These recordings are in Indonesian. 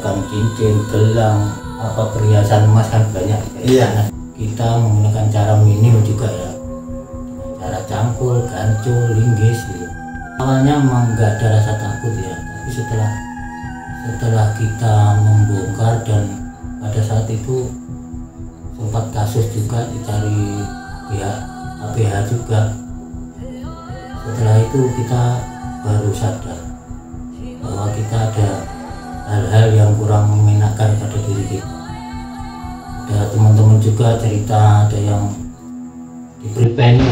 menggunakan cincin, gelang, apa perhiasan emas kan banyak. Iya. Kita menggunakan cara minim juga ya, cara cangkul, gancul, linggis gitu. Awalnya memang nggak ada rasa takut ya, tapi setelah kita membongkar dan pada saat itu sempat kasus juga dicari pihak KPH juga. Setelah itu kita baru sadar bahwa kita ada hal-hal yang kurang mengenakan pada diri kita. Ada teman-teman juga cerita, ada yang diberi penny.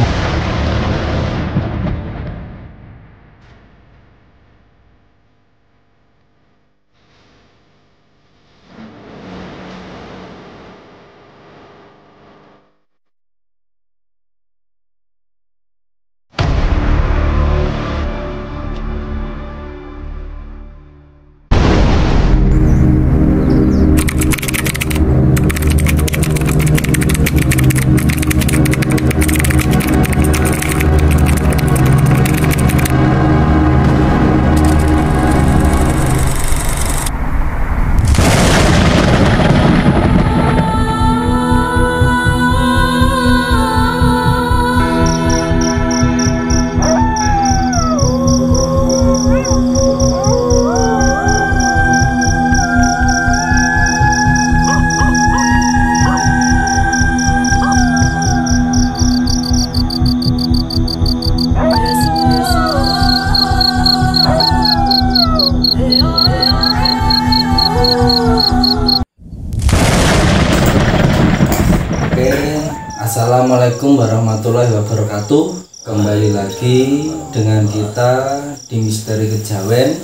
Assalamualaikum warahmatullahi wabarakatuh. Kembali lagi dengan kita di Misteri Kejawen.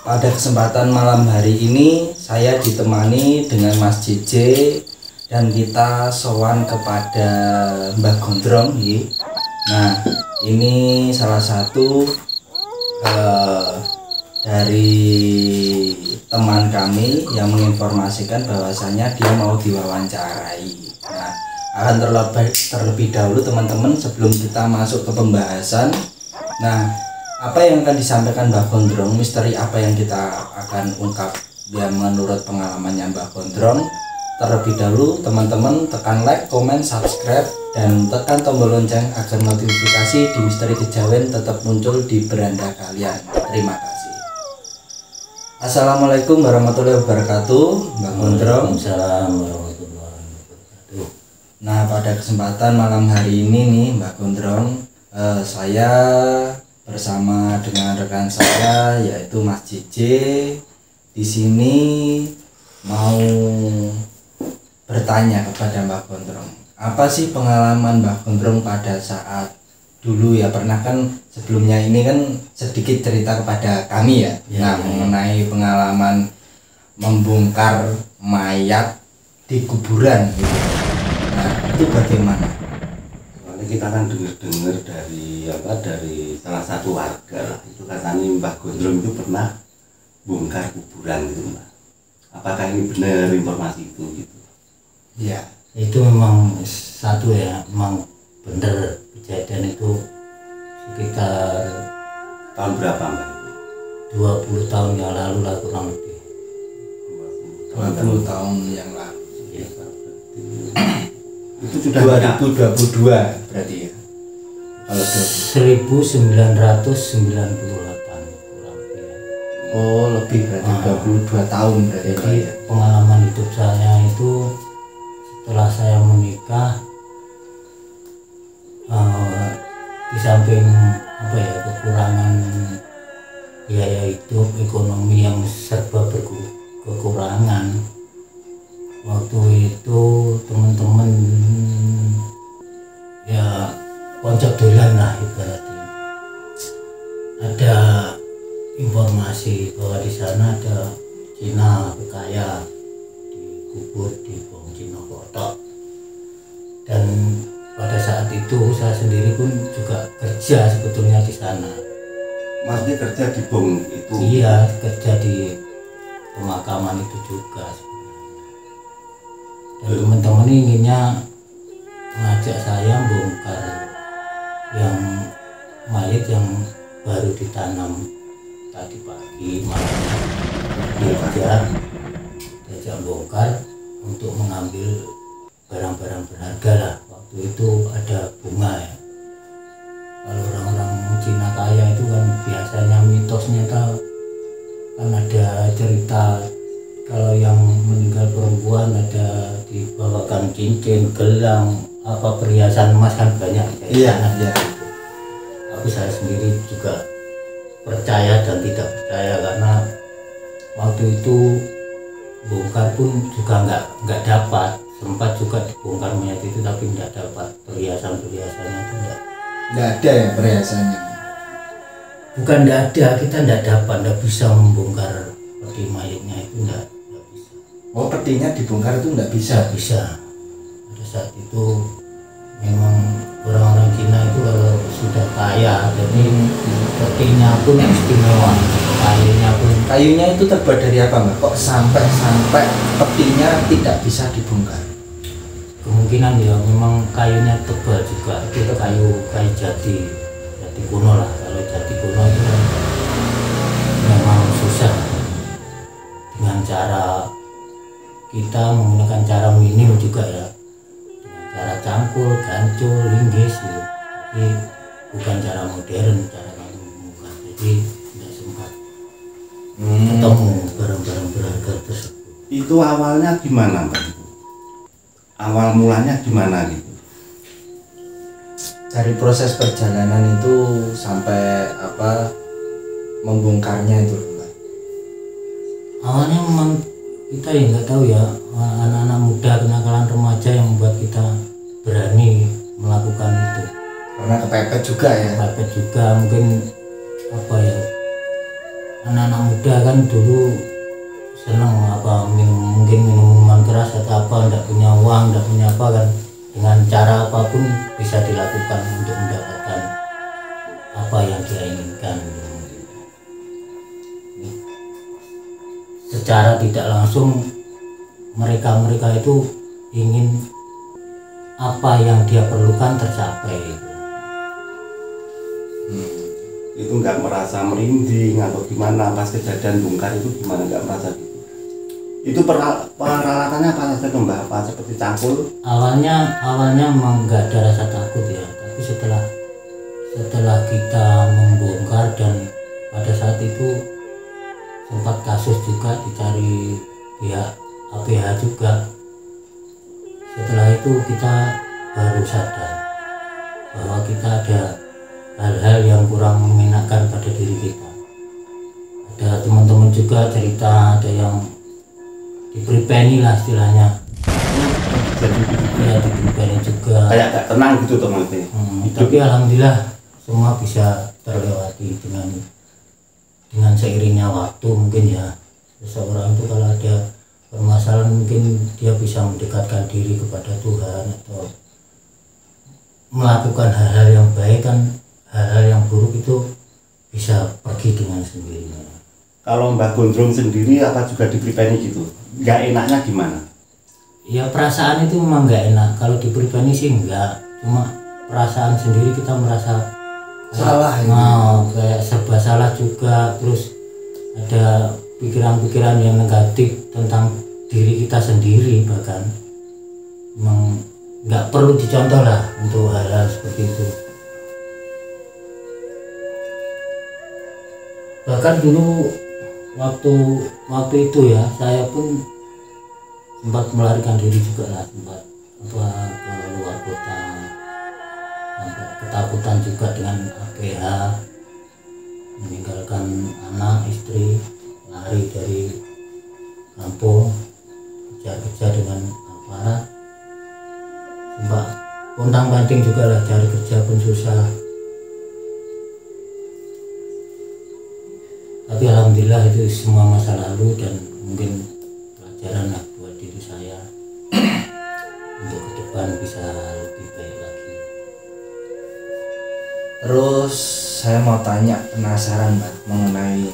Pada kesempatan malam hari ini saya ditemani dengan Mas JJ dan kita sowan kepada Mbah Gondrong. Nah, ini salah satu dari teman kami yang menginformasikan bahwasanya dia mau diwawancarai. Nah, akan terlebih dahulu teman-teman sebelum kita masuk ke pembahasan. Nah, apa yang akan disampaikan Mbah Gondrong, misteri apa yang kita akan ungkap yang menurut pengalamannya Mbah Gondrong. Terlebih dahulu teman-teman tekan like, komen, subscribe, dan tekan tombol lonceng agar notifikasi di Misteri Kejawen tetap muncul di beranda kalian. Terima kasih. Assalamualaikum warahmatullahi wabarakatuh, Mbah Gondrong. Waalaikumsalam warahmatullahi wabarakatuh. Nah, pada kesempatan malam hari ini nih Mbak Gondrong, saya bersama dengan rekan saya yaitu Mas JJ di sini mau bertanya kepada Mbak Gondrong. Apa sih pengalaman Mbak Gondrong pada saat dulu ya, pernah kan sebelumnya ini kan sedikit cerita kepada kami ya, mengenai pengalaman membongkar mayat di kuburan gitu. Nah, itu bagaimana? Soalnya kita kan dengar dari salah satu warga itu katanya Mbah Gondrong itu pernah bongkar kuburan gitu, Mbak. Apakah ini benar informasi itu gitu? Iya. Itu memang satu ya, memang benar kejadian itu sekitar Tahun berapa, Mbak? 20 tahun yang lalu lah kurang lebih. 20 tahun yang lalu. Ya. Itu sudah 2022 berarti ya. Kalau 1998 kurang lebih ya. oh, lebih berarti 22 tahun berarti. Jadi ya. pengalaman hidup saya itu setelah saya menikah, di samping apa ya, kekurangan biaya hidup, ekonomi yang serba kekurangan, waktu itu teman-teman ya pojok dolan lah ibaratnya. Ada informasi bahwa di sana ada Cina kekaya dikubur di Bong Cina Kotok, dan pada saat itu saya sendiri pun juga kerja sebetulnya di sana. Mas kerja di Bong itu? Iya, kerja di pemakaman itu juga sebenarnya. Dan teman-teman inginnya mengajak saya bongkar yang mayat yang baru ditanam tadi pagi malam kerja. diajak bongkar untuk mengambil barang-barang berharga lah. Waktu itu ada bunga ya. Kalau orang-orang Cina kaya itu kan biasanya mitosnya kan ada cerita kalau yang meninggal perempuan ada dibawakan cincin, gelang, apa perhiasan emas kan banyak. Iya. Tapi saya sendiri juga percaya dan tidak percaya karena waktu itu bongkar pun juga nggak dapat, sempat juga dibongkar mayat itu tapi nggak dapat perhiasannya itu nggak ada ya perhiasannya. Bukan nggak ada, kita nggak dapat, nggak bisa membongkar peti mayatnya itu nggak bisa. Oh, petinya dibongkar itu nggak bisa? Nggak bisa. Pada saat itu memang orang-orang Cina itu kalau sudah kaya jadi petinya pun istimewa, kayunya itu terbuat dari apa Mbak? Kok sampai petinya tidak bisa dibongkar? Kemungkinan ya memang kayunya tebal juga, itu kayu jati kuno lah. Kalau jati kuno itu kan memang susah, dengan cara kita menggunakan cara minim juga ya, dengan cara cangkul, gancul, linggis gitu. Jadi bukan cara modern, cara kayu bukan, jadi tidak sempat ketemu barang-barang berharga tersebut. Itu awalnya gimana Mbak? Awal mulanya gimana gitu? Dari proses perjalanan itu sampai membongkarnya itu Mbak? Awalnya memang kita ya nggak tahu ya, anak-anak muda, kenakalan remaja yang membuat kita berani melakukan itu. Karena kepepet juga ya? Kepepet juga, mungkin apa ya, anak-anak muda kan dulu senang mungkin minuman keras atau apa, nggak punya uang, nggak punya apa kan, dengan cara apapun bisa dilakukan untuk mendapatkan apa yang dia inginkan. Secara tidak langsung mereka itu ingin apa yang dia perlukan tercapai. Itu nggak merasa merinding atau gimana pas kejadian bongkar itu, gimana nggak merasa gitu? Itu peralatannya apa saja tuh Mbak? Apa seperti cangkul? Awalnya memang nggak ada rasa takut ya, tapi setelah kita membongkar dan pada saat itu sempat kasus juga dicari pihak APH juga. Setelah itu kita baru sadar bahwa kita ada hal-hal yang kurang mengenakan pada diri kita. Ada teman-teman juga cerita, ada yang diberi peni lah istilahnya. Ya diberi peni juga. Kayak gak tenang gitu teman-teman. Tapi alhamdulillah semua bisa terlewati dengan seiringnya waktu. Mungkin ya seseorang itu kalau ada permasalahan mungkin dia bisa mendekatkan diri kepada Tuhan atau melakukan hal-hal yang baik kan, hal-hal yang buruk itu bisa pergi dengan sendirinya. Kalau Mbak Gondrong sendiri apa juga diberi peni gitu? Nggak enaknya gimana? Ya perasaan itu memang nggak enak. Kalau diberi peni sih enggak, cuma perasaan sendiri kita merasa salah ya. Kayak serba salah juga. Terus ada pikiran-pikiran yang negatif tentang diri kita sendiri, bahkan memang nggak perlu dicontoh lah untuk hal-hal seperti itu. Bahkan dulu waktu itu ya saya pun sempat melarikan diri juga lah, sempat ke luar kota, sampai ketakutan juga dengan APH, meninggalkan anak istri, lari dari kampung, kejar-kejar dengan aparat, sempat pontang-panting juga lah, cari kerja pun susah. Tapi alhamdulillah itu semua masa lalu dan mungkin pelajaran lah buat diri saya untuk ke depan bisa lebih baik lagi. Terus saya mau tanya, penasaran Mbak mengenai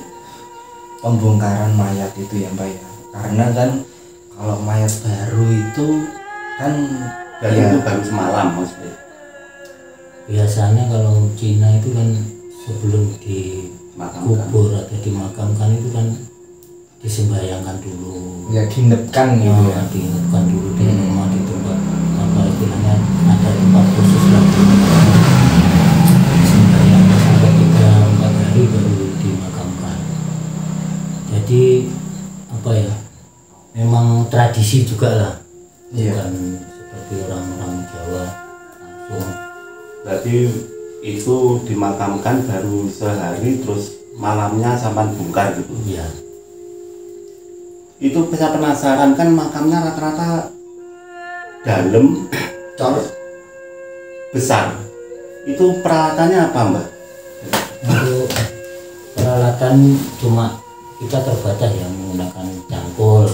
pembongkaran mayat itu ya Mbak ya. Karena kan kalau mayat baru itu kan Dan ya, itu baru semalam maksudnya. Biasanya kalau Cina itu kan sebelum dikubur atau dimakamkan itu kan disembayangkan dulu. Ya diinepkan gitu ya. Diingatkan dulu di rumah, di tempat apa istilahnya, ada tempat khusus lah sembahyang sampai 3-4 hari baru dimakamkan. Jadi apa ya, memang tradisi juga lah, bukan seperti orang-orang Jawa langsung. Berarti itu dimakamkan baru sehari terus malamnya sampan bongkar gitu. Iya. Itu saya penasaran, kan makamnya rata-rata dalam Cor besar. Itu peralatannya apa, Mbak? Untuk peralatan cuma kita terbatas yang menggunakan cangkul,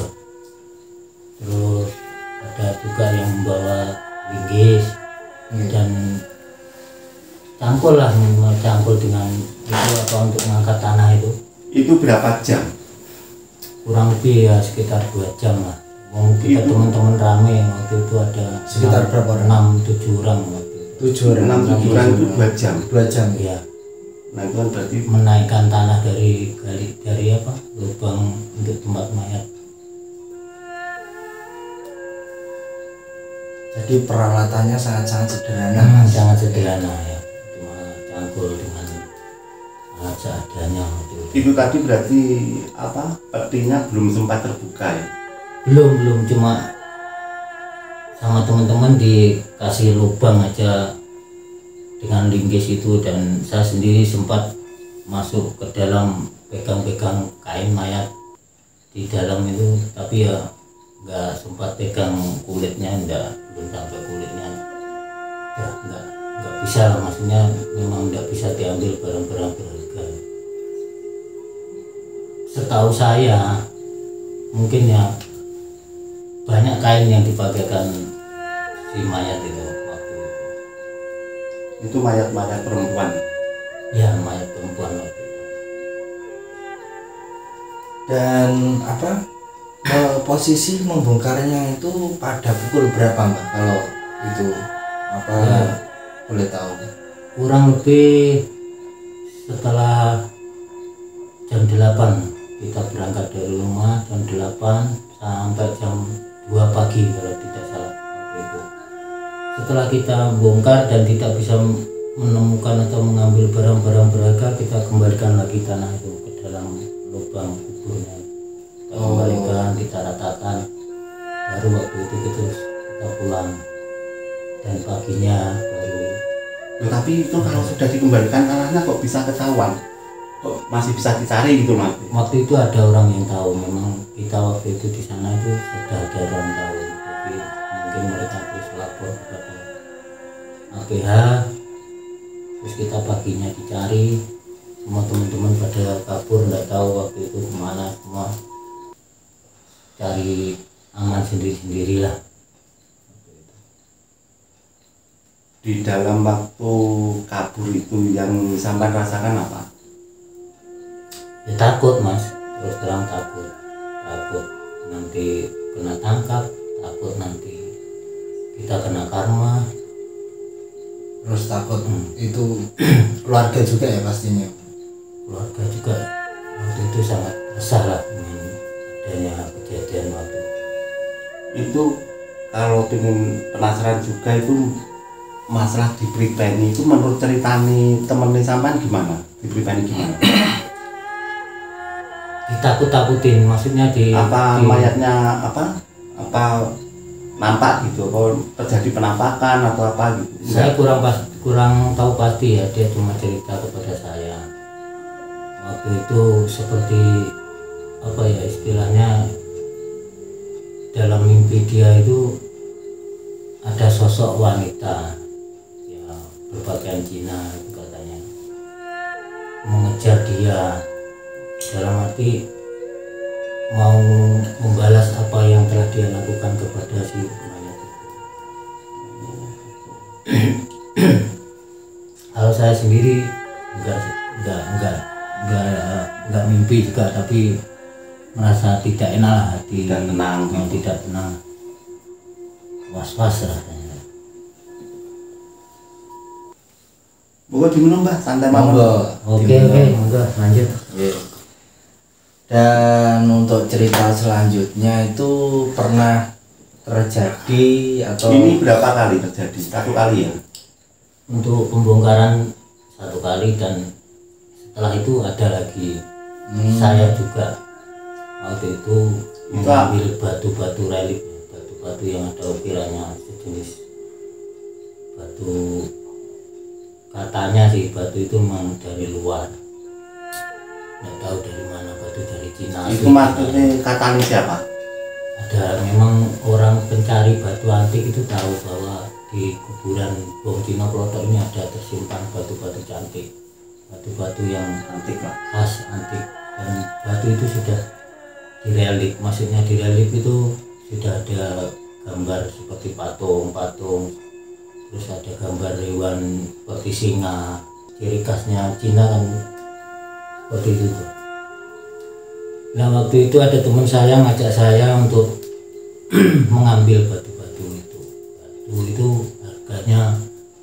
terus ada juga yang membawa linggis dan cangkul lah, cangkul dengan itu apa untuk mengangkat tanah itu Itu berapa jam? kurang lebih ya sekitar 2 jam lah. Mau kita teman-teman rame waktu itu ada Sekitar berapa orang? 6-7 orang waktu itu. 7 orang. 6-7 orang itu 2 jam. 2 jam. Iya, Nah itu kan berarti menaikkan tanah dari apa lubang untuk tempat mayat. Jadi peralatannya sangat-sangat sederhana. Sangat sederhana ya, cuma cangkul dengan alat seadanya waktu itu. itu tadi berarti apa? Petinya belum sempat terbuka ya. Belum, cuma sama teman-teman dikasih lubang aja dengan linggis itu, dan saya sendiri sempat masuk ke dalam pegang-pegang kain mayat di dalam itu, tapi ya nggak sempat pegang kulitnya, belum sampai kulitnya, ya nggak bisa lah, maksudnya memang nggak bisa diambil barang-barang berharga. Setahu saya mungkin ya banyak kain yang dipakaikan si mayat itu waktu itu. Itu mayat-mayat perempuan. Ya, mayat perempuan waktu itu. Dan apa? Posisi membongkarnya itu pada pukul berapa, Mbak? Kalau itu apa Ya, boleh tahu? kurang lebih setelah jam 8 kita berangkat dari rumah, jam 8 sampai jam 2 pagi kalau tidak salah waktu itu. Setelah kita bongkar dan tidak bisa menemukan atau mengambil barang-barang berharga, kita kembalikan lagi tanah itu ke dalam lubang kuburnya. Kita kembalikan, kita ratakan, baru waktu itu kita pulang, dan paginya baru. Loh, tapi itu kalau sudah dikembalikan tanahnya kok bisa ketahuan? Kok masih bisa dicari gitu, Mas? Waktu itu ada orang yang tahu, memang kita waktu itu di sana itu sudah ada orang tahu, jadi mungkin mereka terus lapor kepada APH, terus kita paginya dicari, semua teman-teman pada kabur, nggak tahu waktu itu kemana, semua cari aman sendiri-sendiri lah. Di dalam waktu kabur itu yang sampai rasakan apa? Ya takut, Mas, terus terang takut nanti kena tangkap, takut nanti kita kena karma. Terus takut itu keluarga juga ya pastinya. Keluarga juga waktu itu sangat resah lah dengan adanya kejadian waktu Itu kalau ingin penasaran juga, itu masalah dipripeni itu menurut ceritani temennya sampean gimana? Dipripeni gimana? ditakut-takutin, maksudnya Mayatnya apa nampak gitu, kalau terjadi penampakan atau apa gitu? saya kurang tahu pasti ya, dia cuma cerita kepada saya waktu itu seperti apa ya istilahnya, dalam mimpi dia itu ada sosok wanita ya berpakaian Cina itu katanya mengejar dia, dalam arti mau membalas apa yang telah dia lakukan kepada si mayat itu. Kalau saya sendiri enggak mimpi juga, tapi merasa tidak enak lah hati, Tidak tenang. Tidak tenang, was-was rasanya. Pokoknya diminum, Mbak, santai Monggo. mawon. Oke, monggo lanjut. Dan untuk untuk cerita selanjutnya itu pernah terjadi atau ini berapa kali terjadi? Satu kali ya? Untuk pembongkaran satu kali, dan setelah itu ada lagi. Saya juga waktu itu mengambil batu-batu relief, batu-batu yang ada ukirannya, sejenis batu, katanya sih batu itu memang dari luar, nggak tahu dari mana, batu dari Cina. Itu maksudnya katanya siapa? Ada memang orang pencari batu antik itu tahu bahwa di kuburan Bong Cina Klothok ini ada tersimpan batu-batu cantik, batu-batu yang Antik lah. khas antik, dan batu itu sudah direlief. Maksudnya direlief itu sudah ada gambar seperti patung-patung, terus ada gambar hewan seperti singa, ciri khasnya Cina kan seperti itu tuh. Nah waktu itu ada teman saya ngajak saya untuk mengambil batu-batu itu. Batu itu harganya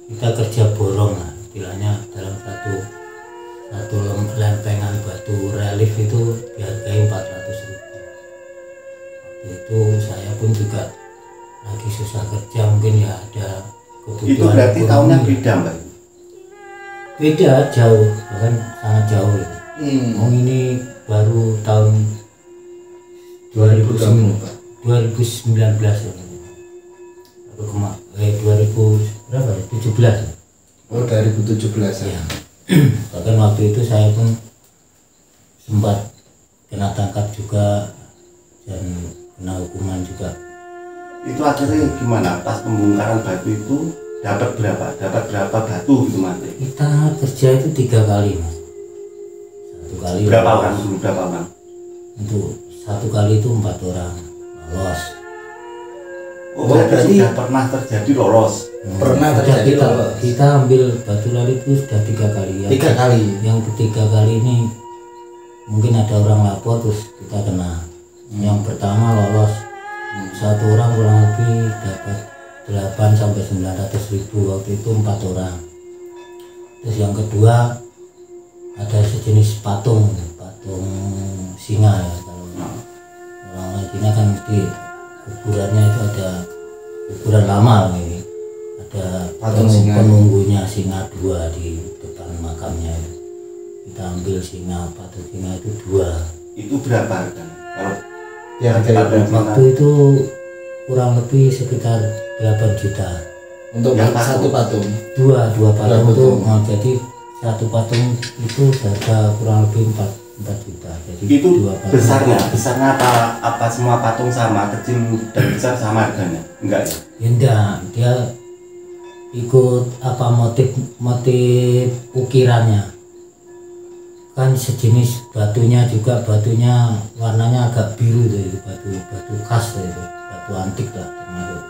kita kerja borong lah, istilahnya dalam satu lempengan batu relief itu dihargai 400.000. Waktu itu saya pun juga lagi susah kerja, mungkin ya ada kebutuhan. Itu berarti ekonomi. tahunnya beda Mbak? Beda jauh, bahkan sangat jauh. Oh ini baru tahun 2019 ya. Baru 2000 berapa ya? 17 ya. Oh 2017 ya. Bahkan waktu itu saya pun sempat kena tangkap juga dan kena hukuman juga. Itu akhirnya gimana? Pas pembongkaran batu itu dapat berapa? Dapat berapa batu gitu Mas? Kita kerja itu 3 kali Mas. Satu kali Berapa orang dulu? Berapa orang? Untuk satu kali itu 4 orang lolos. Oh, berarti sudah pernah terjadi lolos. Pernah Sudah terjadi kita, lolos. kita ambil batu lalit itu sudah 3 kali ya. 3 kali. Yang ketiga kali ini mungkin ada orang lapor terus kita kena. Yang pertama lolos, satu orang kurang lebih dapat 8 sampai 900.000, waktu itu 4 orang. Terus yang kedua ada sejenis patung singa ya, kalau orang Cina kan mesti kuburannya itu ada kuburan lama ini, ada Patung singa. penunggunya singa 2 di depan makamnya itu. Kita ambil singa, patung singa itu 2. Itu berapa harganya? Kalau Ya Waktu itu kurang lebih sekitar 8 juta. untuk Yang satu patung. Dua patung itu patung. jadi satu patung itu harga kurang lebih 4 juta. Jadi itu 2 patung. besarnya apa semua patung sama, kecil dan besar sama harganya? Enggak ya? Ya enggak, dia ikut apa motif ukirannya. Kan sejenis batunya juga, batunya warnanya agak biru itu, batu khas itu, batu antik lah termasuk.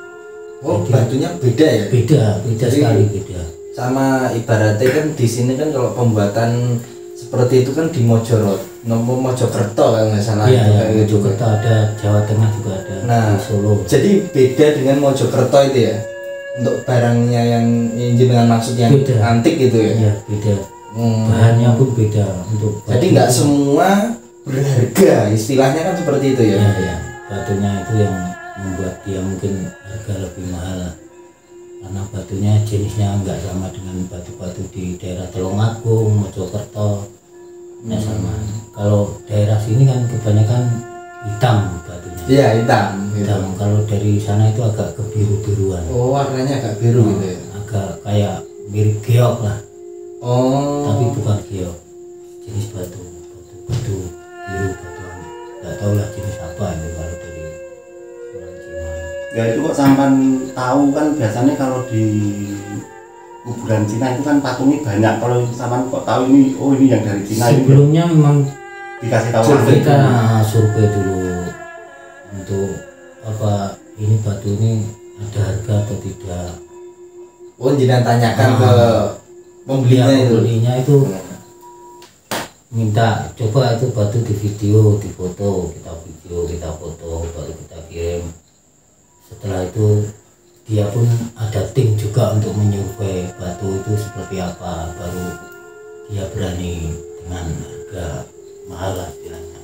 Oh Jadi, batunya beda ya? beda Jadi, sekali beda. Sama ibaratnya kan di sini kan kalau pembuatan seperti itu kan di Mojokerto kalau nggak salah. Iya, itu ya, kayak gitu. Mojokerto ada, Jawa Tengah juga ada, Nah, di Solo. jadi beda dengan Mojokerto itu ya, untuk barangnya yang jenengan maksud yang Beda. antik gitu ya. Iya, beda. Bahannya pun beda untuk Jadi batu nggak itu. semua berharga, istilahnya kan seperti itu ya. Ya, ya, batunya itu yang membuat dia mungkin harga lebih mahal lah. Karena batunya jenisnya nggak sama dengan batu-batu di daerah Tulungagung, Mojokerto, nggak sama. Kalau daerah sini kan kebanyakan hitam batunya. Iya hitam. Gitu. Hitam. Kalau dari sana itu agak kebiru-biruan, Oh warnanya agak biru gitu ya. agak kayak mirip geok lah, Oh. tapi bukan geok, jenis batu biru, batuan. Nggak tahu lah jenis apa itu kalau dari orang Cina. Ya itu kok sampan tahu kan biasanya kalau di kuburan Cina itu kan patungnya banyak. Kalau sampan kok tahu ini, oh ini yang dari Cina ini Sebelumnya memang dikasih tahu Survei. langsung. kita survei dulu untuk apa ini batu ini ada harga atau tidak. Oh jangan tanyakan Ah. ke pembelinya itu. Pembelinya itu minta coba itu batu di video, di foto, kita foto, baru kita kirim. Setelah itu dia pun ada tim juga untuk menyurvei batu itu seperti apa, baru dia berani dengan harga mahal lah istilahnya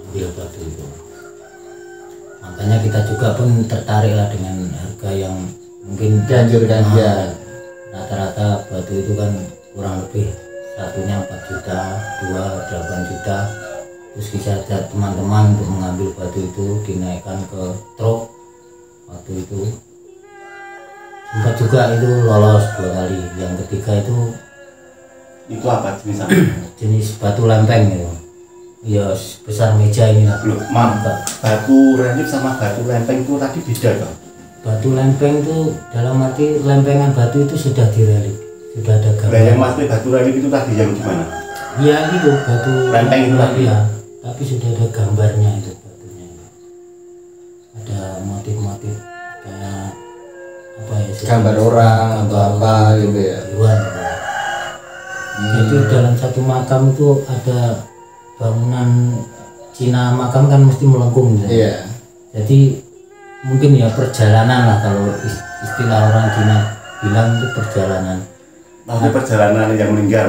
ambil batu itu. Makanya kita juga pun tertarik lah dengan harga yang mungkin dianjurkan ya. Rata-rata batu itu kan kurang lebih satunya 4 juta, 2 8 juta. Terus kita ajak teman-teman untuk mengambil batu itu, dinaikkan ke truk. Waktu itu sempat juga itu lolos 2 kali. Yang ketiga itu apa jenis apa? jenis batu lempeng gitu. Ya besar meja ini lah. Loh, batu relief sama batu lempeng itu tadi beda toh? Batu lempeng itu dalam arti lempengan batu itu sudah direlief, sudah ada Nah, gambar. yang maksudnya batu relief itu tadi yang gimana? Ya itu batu Lempeng itu tadi? ya, tapi sudah ada gambarnya itu batunya. Ada motif-motif kayak apa ya? Gambar orang atau apa gitu ya. Hewan. Jadi dalam satu makam itu ada bangunan Cina, makam kan mesti melengkung gitu. Iya. Jadi mungkin ya perjalanan lah, kalau istilah orang Cina bilang itu perjalanan. Maksudnya perjalanan yang meninggal,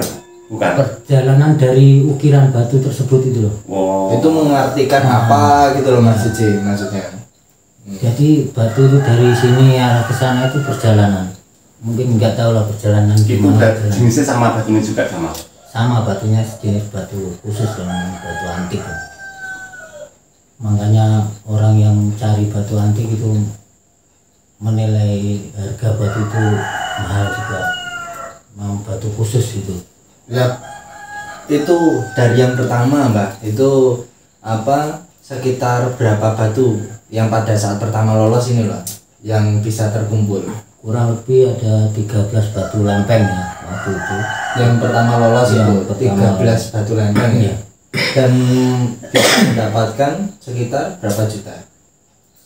bukan? Perjalanan dari ukiran batu tersebut itu loh. Wow. Itu mengartikan apa gitu loh Mas Cici maksudnya. Jadi batu itu dari sini arah ke sana itu perjalanan. Mungkin nggak tahu lah perjalanan Itu gimana. jenisnya sama batunya juga sama. Sama batunya sejenis batu khusus dengan batu antik. Makanya orang yang cari batu antik itu menilai harga batu itu mahal juga. Mau batu khusus itu. Ya itu dari yang pertama Mbak, itu apa sekitar berapa batu yang pada saat pertama lolos ini loh yang bisa terkumpul? Kurang lebih ada 13 batu lempeng ya waktu itu. Yang pertama lolos Yang itu pertama 13 batu lempeng ya. Iya. Dan bisa mendapatkan sekitar berapa juta?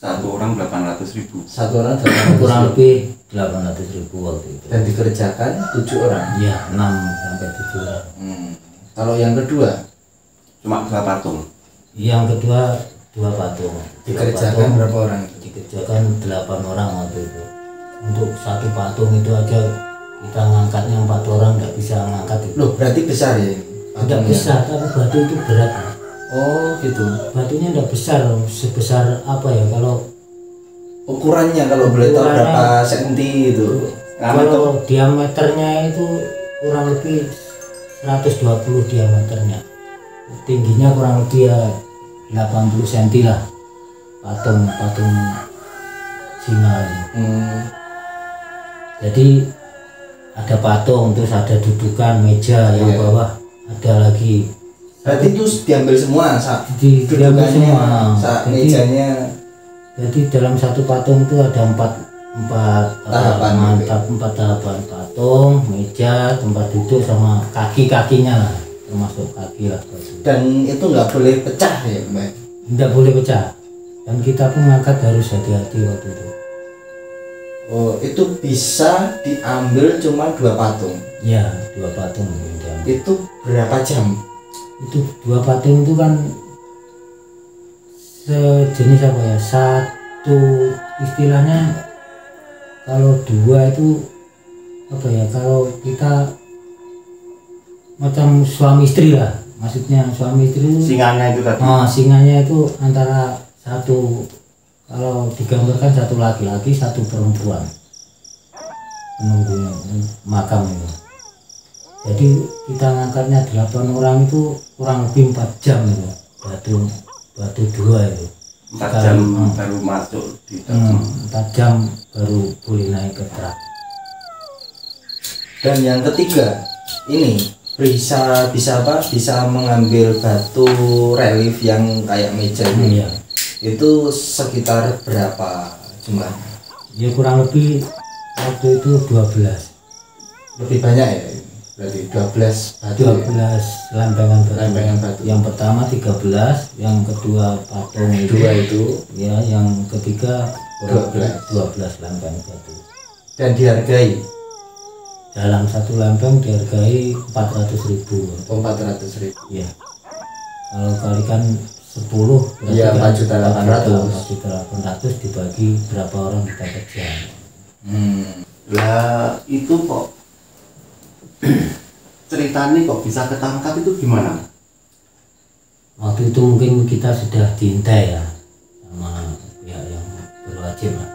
Satu orang 800.000. Satu orang 800.000. Kurang lebih 800.000 waktu itu. Dan dikerjakan 7 orang. Ya 6 sampai 7 orang. Kalau yang kedua Cuma 2 patung. Yang kedua 2 patung. dikerjakan berapa orang? Dikerjakan 8 orang waktu itu. Untuk satu patung itu aja kita ngangkatnya 4 orang nggak bisa ngangkat itu. Loh berarti besar ya? Tidak patungnya? besar, tapi batu itu berat. Oh gitu. Batunya tidak besar, sebesar apa ya kalau Ukurannya kalau boleh tahu Ukurannya- berapa senti itu? kalau diameternya itu kurang lebih 120 diameternya. Tingginya kurang lebih ya 80 cm lah. Patung Cina ini. Jadi ada patung, terus ada dudukan, meja, yang Iya. bawah ada lagi. Berarti itu diambil semua sak Diambil dudukannya, semua. sak Jadi- mejanya. Jadi dalam satu patung itu ada empat Tahapan mantap, 4 tahapan: patung, meja, tempat duduk, sama kaki-kakinya lah, termasuk kaki lah. Dan itu nggak boleh pecah ya Mbak? Tidak boleh pecah, dan kita pun ngangkat harus hati-hati waktu itu. Oh itu bisa diambil cuma 2 patung. Ya 2 patung yang diambil. Itu berapa jam? Itu 2 patung itu kan sejenis apa ya, satu istilahnya kalau 2 itu apa ya, kalau kita macam suami istri lah, maksudnya suami istri itu Singanya itu tadi. singanya itu antara satu, kalau digambarkan satu laki-laki satu perempuan penunggunya makam itu. Jadi kita ngangkatnya 8 orang itu kurang lebih 4 jam itu, batu 2 itu. 4 jam baru masuk di dalam. 4 jam baru boleh naik ke truk. Dan yang ketiga ini bisa apa? Bisa mengambil batu relief yang kayak meja ini. Iya. Itu sekitar berapa jumlahnya? Ya kurang lebih waktu itu 12 Lebih banyak ya? Berarti 12 batu ya? 12 lempengan batu. Lempengan batu. Yang pertama 13, yang kedua patung itu, 2 itu. ya, yang ketiga 12 lempeng batu. Dan dihargai Dalam satu lempeng dihargai 400.000. 400.000. Ya. Kalau kalikan 10 berarti Iya, kan 4.800. 4.800 dibagi berapa orang kita kerja. Lah itu kok ceritanya kok bisa ketangkap itu gimana? Waktu waktu itu mungkin kita sudah diintai ya sama pihak yang berwajib lah.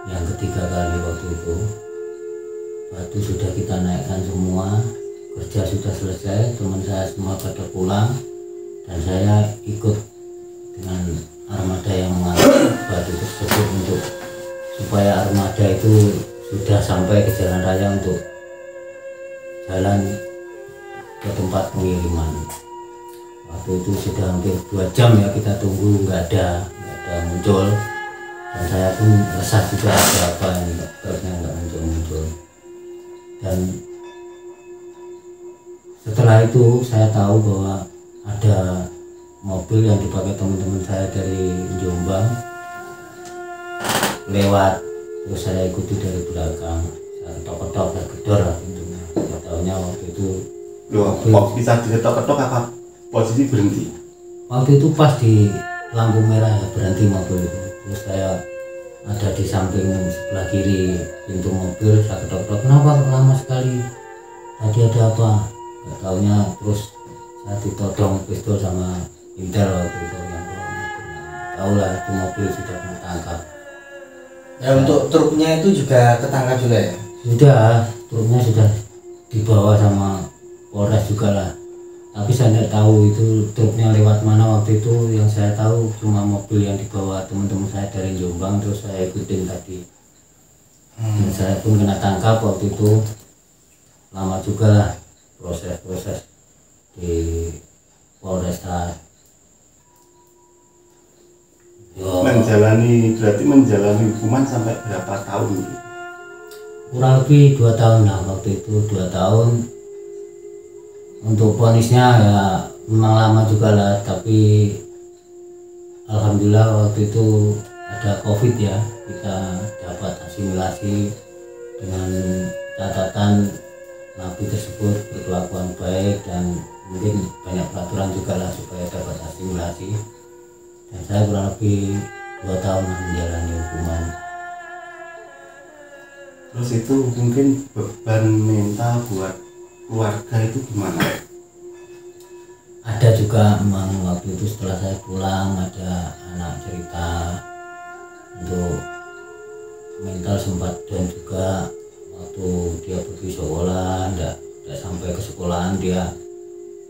Yang ketiga kali waktu itu batu sudah kita naikkan semua, kerja sudah selesai, teman saya semua pada pulang dan saya ikut dengan armada yang mengangkut batu tersebut untuk supaya armada itu sudah sampai ke jalan raya untuk jalan ke tempat pengiriman. Waktu itu sudah hampir 2 jam ya kita tunggu, nggak ada muncul, dan saya pun resah juga ada apa ini truknya nggak muncul. Dan setelah itu saya tahu bahwa ada mobil yang dipakai teman-teman saya dari Jombang lewat, terus saya ikuti dari belakang, saya ketok-ketok, saya gedor lah pintunya. Saya tahunya waktu itu Loh, bisa diketok-ketok apa posisi berhenti? Waktu itu pas di lampu merah ya berhenti mobil itu. Terus saya ada di samping sebelah kiri pintu mobil, saya ketok-ketok, kenapa lama sekali, tadi ada apa? Gak taunya terus saya ditodong pistol sama intel waktu itu yang tahu lah itu mobil sudah kena tangkap. Ya untuk truknya itu juga ketangkap juga ya? Sudah, truknya sudah dibawa sama Polres juga lah. Tapi saya tidak tahu itu truknya lewat mana waktu itu. Yang saya tahu cuma mobil yang dibawa teman-teman saya dari Jombang, terus saya ikutin tadi. Dan saya pun kena tangkap waktu itu. Lama juga lah proses di Polresta. Berarti menjalani hukuman sampai berapa tahun? Kurang lebih 2 tahun lah waktu itu, 2 tahun. Untuk vonisnya ya memang lama juga lah, tapi alhamdulillah waktu itu ada COVID ya, kita dapat asimilasi dengan catatan napi tersebut berkelakuan baik dan mungkin banyak peraturan juga lah supaya dapat asimilasi. Dan saya kurang lebih 2 tahun menjalani hukuman. Terus itu mungkin beban mental buat keluarga itu gimana? Ada juga memang waktu itu setelah saya pulang ada anak cerita untuk mental sempat down juga waktu dia pergi sekolah, enggak sampai ke sekolahan, dia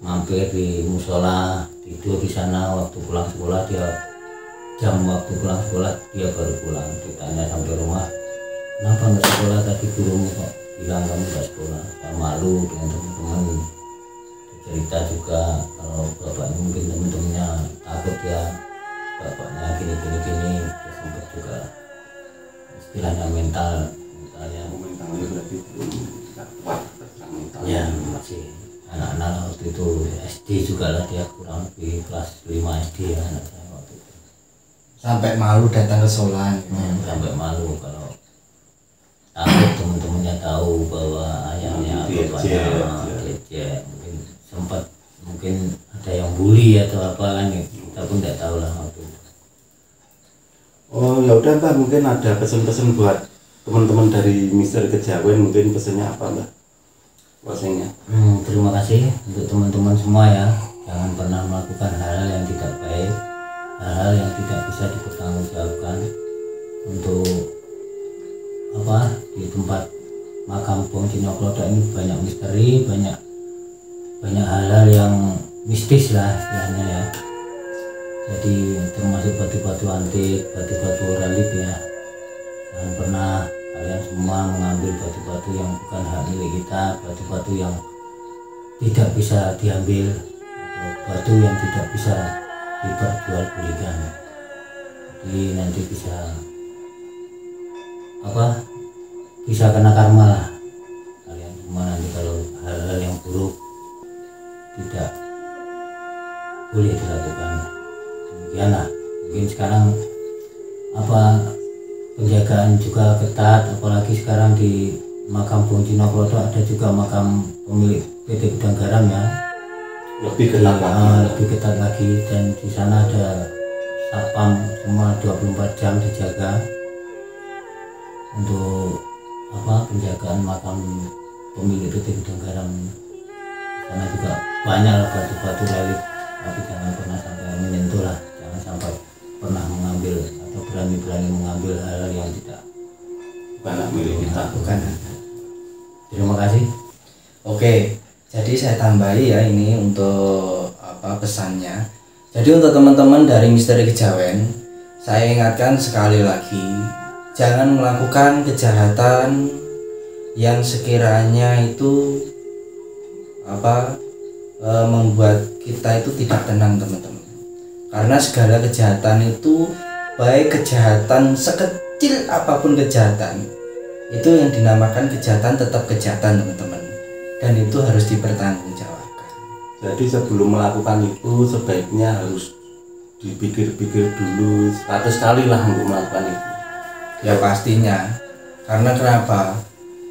mampir di musola, tidur di sana. Waktu pulang sekolah dia jam waktu pulang sekolah dia baru pulang. Ditanya sampai rumah, kenapa nggak sekolah, tadi gurumu kok bilang kamu nggak sekolah. Saya malu dengan teman-teman. Cerita juga kalau bapaknya mungkin teman-temannya takut ya, bapaknya gini dia sempat juga istilahnya mentalnya berarti belum kuat mental ya, masih anak-anak waktu itu SD juga lah, dia kurang lebih kelas 5 SD ya anak saya waktu itu. Sampai malu datang ke sekolahan Sampai malu kalau takut teman-temannya tahu bahwa ayahnya bapaknya diejek, mungkin ada yang bully atau apa kan, kita pun tidak tahu lah waktu itu. Oh ya udah Mbak, mungkin ada pesan-pesan buat teman-teman dari Misteri Kejawen, mungkin pesannya apa Mbak? Closingnya. Terima kasih untuk teman-teman semua ya, jangan pernah melakukan hal-hal yang tidak baik, hal-hal yang tidak bisa dipertanggungjawabkan. Untuk apa, di tempat makam Bong Cinoklodok ini banyak misteri, banyak hal-hal yang mistis lah istilahnya ya. Jadi termasuk batu-batu antik, batu-batu relief ya. Jangan pernah kalian semua mengambil batu-batu yang bukan hak milik kita, batu-batu yang tidak bisa diambil, atau batu yang tidak bisa diperjualbelikan. Jadi nanti bisa kena karma lah kalian semua nanti kalau hal-hal yang buruk tidak boleh dilakukan. Demikianlah, mungkin sekarang penjagaan juga ketat, apalagi sekarang di makam Bong Cinoklodok ada juga makam pemilik PT Gudang Garam ya, lebih ketat lagi, dan di sana ada satpam semua 24 jam dijaga untuk penjagaan makam pemilik PT Gudang Garam. Karena juga banyak batu-batu relief tapi jangan pernah sampai menyentuh lah, jangan sampai pernah mengambil atau berani-berani mengambil hal yang tidak bukan milik kita. Bukan. Terima kasih. Oke, jadi saya tambahi ya ini untuk pesannya. Jadi untuk teman-teman dari Misteri Kejawen, saya ingatkan sekali lagi, jangan melakukan kejahatan yang sekiranya itu membuat kita itu tidak tenang, teman-teman. Karena segala kejahatan itu, baik kejahatan sekecil apapun kejahatan, itu yang dinamakan kejahatan tetap kejahatan, teman-teman, dan itu harus dipertanggungjawabkan. Jadi sebelum melakukan itu sebaiknya harus dipikir-pikir dulu 100 kali lah untuk melakukan itu. Ya pastinya, karena kenapa?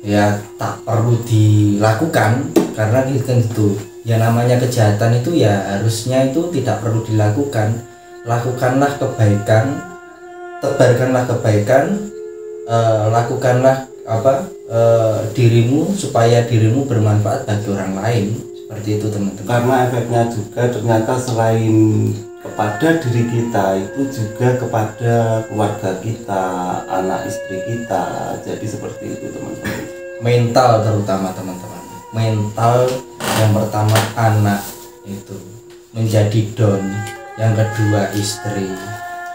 Ya tak perlu dilakukan, karena gitu. Ya namanya kejahatan itu ya harusnya itu tidak perlu dilakukan. Lakukanlah kebaikan, tebarkanlah kebaikan, lakukanlah dirimu supaya dirimu bermanfaat bagi orang lain, seperti itu, teman-teman. Karena efeknya juga ternyata selain kepada diri kita, itu juga kepada keluarga kita, anak istri kita. Jadi seperti itu, teman-teman. Mental terutama, teman-teman. Mental yang pertama anak itu menjadi down, yang kedua istri,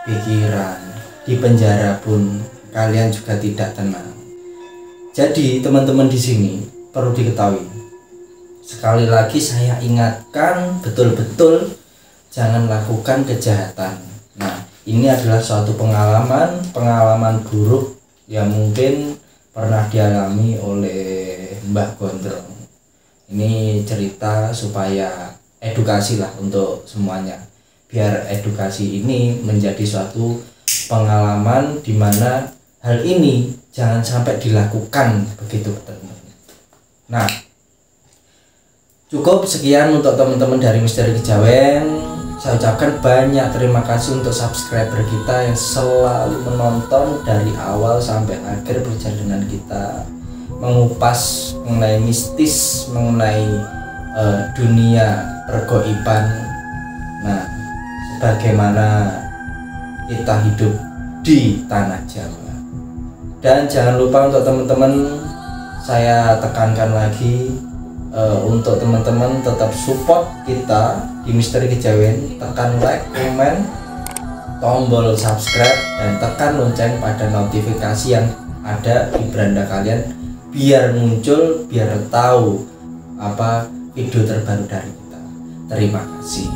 pikiran, di penjara pun kalian juga tidak tenang. Jadi teman-teman di sini perlu diketahui, sekali lagi saya ingatkan betul-betul jangan lakukan kejahatan. Nah, ini adalah suatu pengalaman buruk yang mungkin pernah dialami oleh Mbah Gondrong. Ini cerita supaya edukasi lah untuk semuanya, biar edukasi ini menjadi suatu pengalaman di mana hal ini jangan sampai dilakukan, begitu, teman-teman. Nah, cukup sekian untuk teman-teman dari Misteri Kejawen. Saya ucapkan banyak terima kasih untuk subscriber kita yang selalu menonton dari awal sampai akhir perjalanan kita mengupas mengenai mistis, mengenai dunia pergoiban. Nah, sebagaimana kita hidup di tanah Jawa. Dan jangan lupa untuk teman-teman, saya tekankan lagi, untuk teman-teman tetap support kita di Misteri Kejawen, tekan like, komen, tombol subscribe, dan tekan lonceng pada notifikasi yang ada di beranda kalian, biar muncul, biar tahu video terbaru dari kita. Terima kasih.